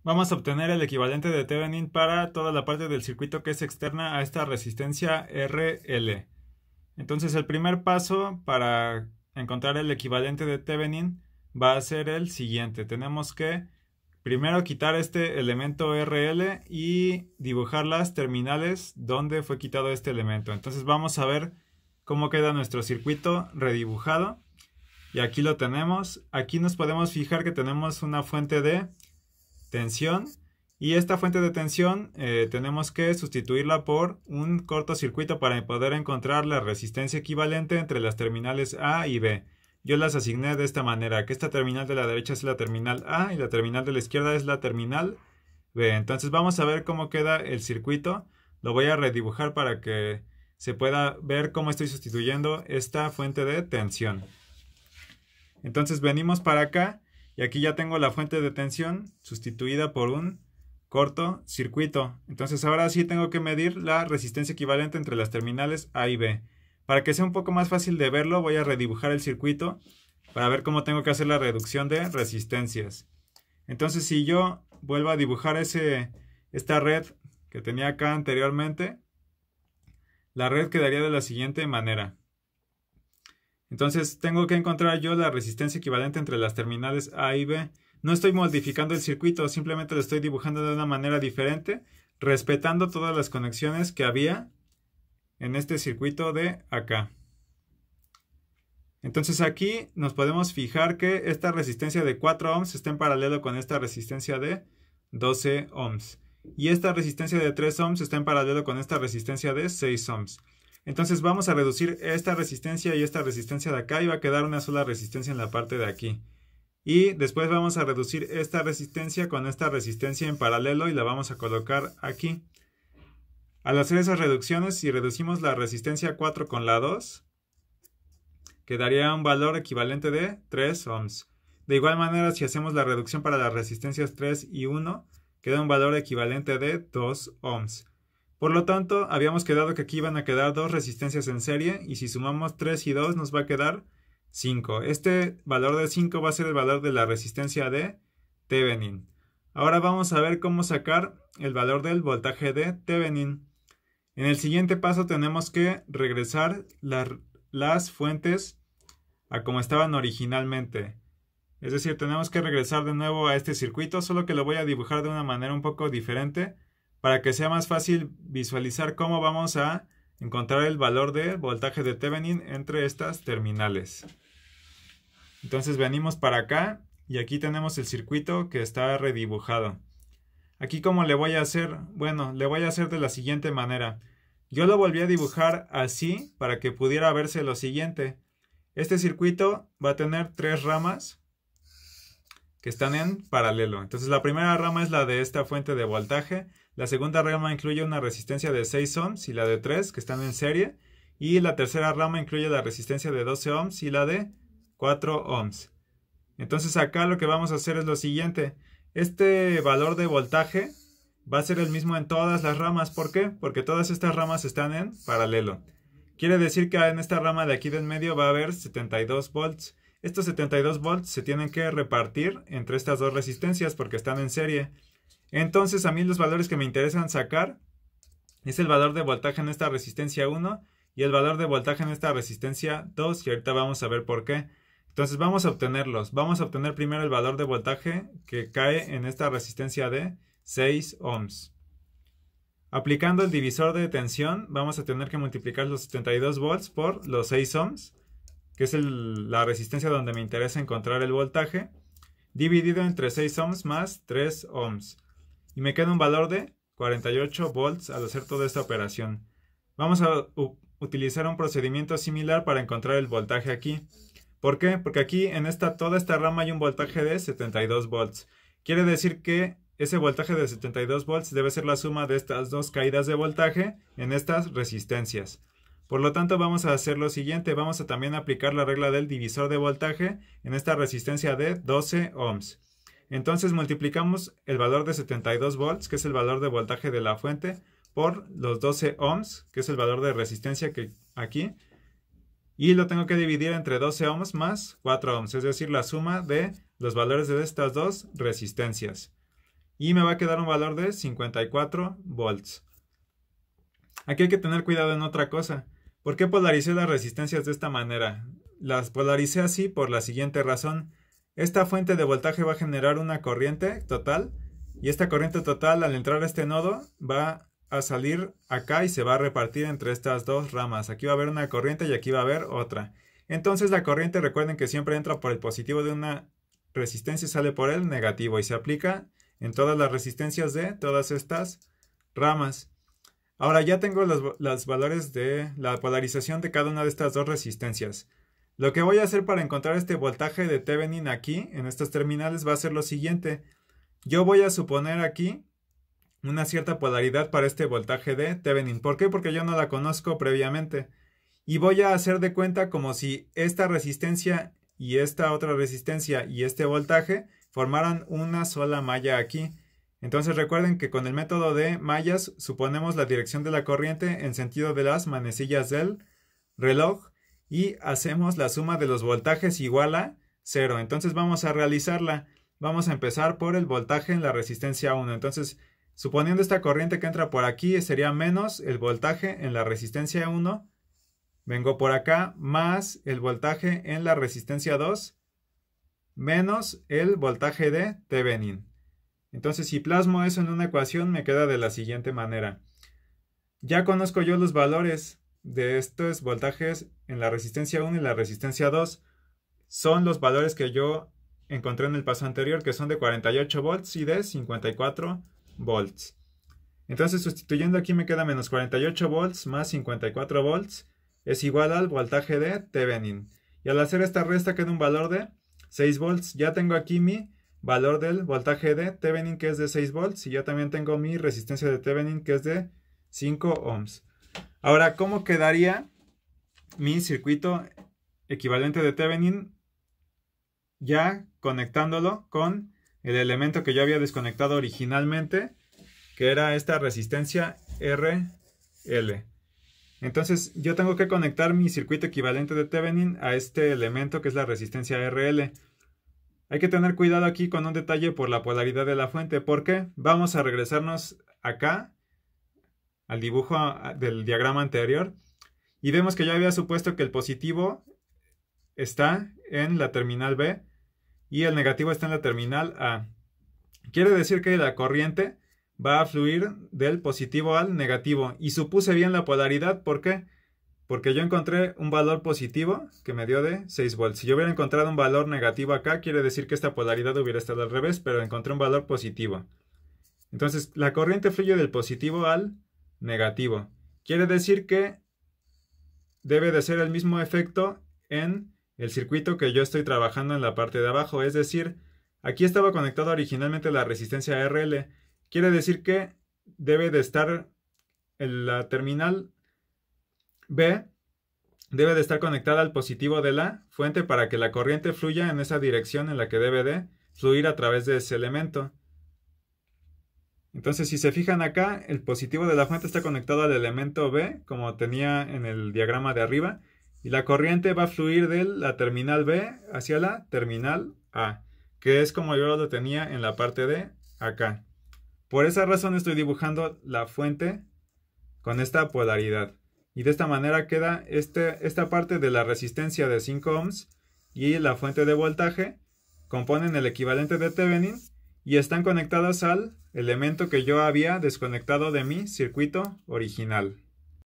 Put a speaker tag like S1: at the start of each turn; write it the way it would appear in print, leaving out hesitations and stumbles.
S1: Vamos a obtener el equivalente de Thevenin para toda la parte del circuito que es externa a esta resistencia RL. Entonces el primer paso para encontrar el equivalente de Thevenin va a ser el siguiente. Tenemos que primero quitar este elemento RL y dibujar las terminales donde fue quitado este elemento. Entonces vamos a ver cómo queda nuestro circuito redibujado. Y aquí lo tenemos. Aquí nos podemos fijar que tenemos una fuente de tensión. Y esta fuente de tensión tenemos que sustituirla por un cortocircuito para poder encontrar la resistencia equivalente entre las terminales A y B. Yo las asigné de esta manera, que esta terminal de la derecha es la terminal A y la terminal de la izquierda es la terminal B. Entonces vamos a ver cómo queda el circuito. Lo voy a redibujar para que se pueda ver cómo estoy sustituyendo esta fuente de tensión. Entonces venimos para acá y aquí ya tengo la fuente de tensión sustituida por un cortocircuito. Entonces ahora sí tengo que medir la resistencia equivalente entre las terminales A y B. Para que sea un poco más fácil de verlo, voy a redibujar el circuito para ver cómo tengo que hacer la reducción de resistencias. Entonces si yo vuelvo a dibujar esta red que tenía acá anteriormente, la red quedaría de la siguiente manera. Entonces tengo que encontrar yo la resistencia equivalente entre las terminales A y B. No estoy modificando el circuito, simplemente lo estoy dibujando de una manera diferente, respetando todas las conexiones que había en este circuito de acá. Entonces aquí nos podemos fijar que esta resistencia de 4 ohms está en paralelo con esta resistencia de 12 ohms. Y esta resistencia de 3 ohms está en paralelo con esta resistencia de 6 ohms. Entonces vamos a reducir esta resistencia y esta resistencia de acá y va a quedar una sola resistencia en la parte de aquí. Y después vamos a reducir esta resistencia con esta resistencia en paralelo y la vamos a colocar aquí. Al hacer esas reducciones, si reducimos la resistencia 4 con la 2, quedaría un valor equivalente de 3 ohms. De igual manera, si hacemos la reducción para las resistencias 3 y 1, queda un valor equivalente de 2 ohms. Por lo tanto, habíamos quedado que aquí iban a quedar dos resistencias en serie y si sumamos 3 y 2 nos va a quedar 5. Este valor de 5 va a ser el valor de la resistencia de Thevenin. Ahora vamos a ver cómo sacar el valor del voltaje de Thevenin. En el siguiente paso tenemos que regresar las fuentes a como estaban originalmente. Es decir, tenemos que regresar de nuevo a este circuito, solo que lo voy a dibujar de una manera un poco diferente para que sea más fácil visualizar cómo vamos a encontrar el valor de voltaje de Thevenin entre estas terminales. Entonces venimos para acá y aquí tenemos el circuito que está redibujado. Aquí ¿cómo le voy a hacer? Bueno, le voy a hacer de la siguiente manera. Yo lo volví a dibujar así para que pudiera verse lo siguiente. Este circuito va a tener tres ramas que están en paralelo. Entonces la primera rama es la de esta fuente de voltaje. La segunda rama incluye una resistencia de 6 ohms y la de 3 que están en serie. Y la tercera rama incluye la resistencia de 12 ohms y la de 4 ohms. Entonces acá lo que vamos a hacer es lo siguiente. Este valor de voltaje va a ser el mismo en todas las ramas. ¿Por qué? Porque todas estas ramas están en paralelo. Quiere decir que en esta rama de aquí del medio va a haber 72 volts. Estos 72 volts se tienen que repartir entre estas dos resistencias porque están en serie. Entonces a mí los valores que me interesan sacar es el valor de voltaje en esta resistencia 1 y el valor de voltaje en esta resistencia 2 y ahorita vamos a ver por qué. Entonces vamos a obtenerlos. Vamos a obtener primero el valor de voltaje que cae en esta resistencia de 6 ohms. Aplicando el divisor de tensión vamos a tener que multiplicar los 72 volts por los 6 ohms, que es la resistencia donde me interesa encontrar el voltaje, dividido entre 6 ohms más 3 ohms. Y me queda un valor de 48 volts al hacer toda esta operación. Vamos a utilizar un procedimiento similar para encontrar el voltaje aquí. ¿Por qué? Porque aquí en toda esta rama hay un voltaje de 72 volts. Quiere decir que ese voltaje de 72 volts debe ser la suma de estas dos caídas de voltaje en estas resistencias. Por lo tanto vamos a hacer lo siguiente. Vamos a también aplicar la regla del divisor de voltaje en esta resistencia de 12 ohms. Entonces multiplicamos el valor de 72 volts, que es el valor de voltaje de la fuente, por los 12 ohms, que es el valor de resistencia que aquí. Y lo tengo que dividir entre 12 ohms más 4 ohms, es decir, la suma de los valores de estas dos resistencias. y me va a quedar un valor de 54 volts. Aquí hay que tener cuidado en otra cosa. ¿Por qué polaricé las resistencias de esta manera? Las polaricé así por la siguiente razón. Esta fuente de voltaje va a generar una corriente total y esta corriente total al entrar a este nodo va a salir acá y se va a repartir entre estas dos ramas. Aquí va a haber una corriente y aquí va a haber otra. Entonces la corriente, recuerden que siempre entra por el positivo de una resistencia y sale por el negativo y se aplica en todas las resistencias de todas estas ramas. Ahora ya tengo los valores de la polarización de cada una de estas dos resistencias. Lo que voy a hacer para encontrar este voltaje de Thevenin aquí, en estos terminales, va a ser lo siguiente. Yo voy a suponer aquí una cierta polaridad para este voltaje de Thevenin. ¿Por qué? Porque yo no la conozco previamente. Y voy a hacer de cuenta como si esta resistencia y esta otra resistencia y este voltaje formaran una sola malla aquí. Entonces recuerden que con el método de mallas suponemos la dirección de la corriente en sentido de las manecillas del reloj y hacemos la suma de los voltajes igual a 0. Entonces vamos a realizarla. Vamos a empezar por el voltaje en la resistencia 1. Entonces, suponiendo esta corriente que entra por aquí sería menos el voltaje en la resistencia 1. Vengo por acá más el voltaje en la resistencia 2 menos el voltaje de Thevenin. Entonces, si plasmo eso en una ecuación, me queda de la siguiente manera. Ya conozco yo los valores de estos voltajes en la resistencia 1 y la resistencia 2. Son los valores que yo encontré en el paso anterior, que son de 48 volts y de 54 volts. Entonces, sustituyendo aquí me queda menos 48 volts más 54 volts es igual al voltaje de Thevenin. Y al hacer esta resta queda un valor de 6 volts. Ya tengo aquí mi valor del voltaje de Thevenin, que es de 6 volts, y ya también tengo mi resistencia de Thevenin, que es de 5 ohms. Ahora, ¿cómo quedaría mi circuito equivalente de Thevenin ya conectándolo con el elemento que yo había desconectado originalmente, que era esta resistencia RL? Entonces yo tengo que conectar mi circuito equivalente de Thevenin a este elemento que es la resistencia RL. Hay que tener cuidado aquí con un detalle por la polaridad de la fuente. ¿Por qué? Vamos a regresarnos acá al dibujo del diagrama anterior y vemos que yo había supuesto que el positivo está en la terminal B y el negativo está en la terminal A. Quiere decir que la corriente va a fluir del positivo al negativo y supuse bien la polaridad. ¿Por qué? Porque yo encontré un valor positivo que me dio de 6 volts. Si yo hubiera encontrado un valor negativo acá, quiere decir que esta polaridad hubiera estado al revés, pero encontré un valor positivo. Entonces, la corriente fluye del positivo al negativo. Quiere decir que debe de ser el mismo efecto en el circuito que yo estoy trabajando en la parte de abajo. Es decir, aquí estaba conectado originalmente la resistencia RL. Quiere decir que debe de estar en la terminal B, debe de estar conectada al positivo de la fuente para que la corriente fluya en esa dirección en la que debe de fluir a través de ese elemento. Entonces, si se fijan acá, el positivo de la fuente está conectado al elemento B, como tenía en el diagrama de arriba, y la corriente va a fluir de la terminal B hacia la terminal A, que es como yo lo tenía en la parte de acá. Por esa razón estoy dibujando la fuente con esta polaridad. Y de esta manera queda esta parte de la resistencia de 5 ohms y la fuente de voltaje componen el equivalente de Thevenin y están conectados al elemento que yo había desconectado de mi circuito original.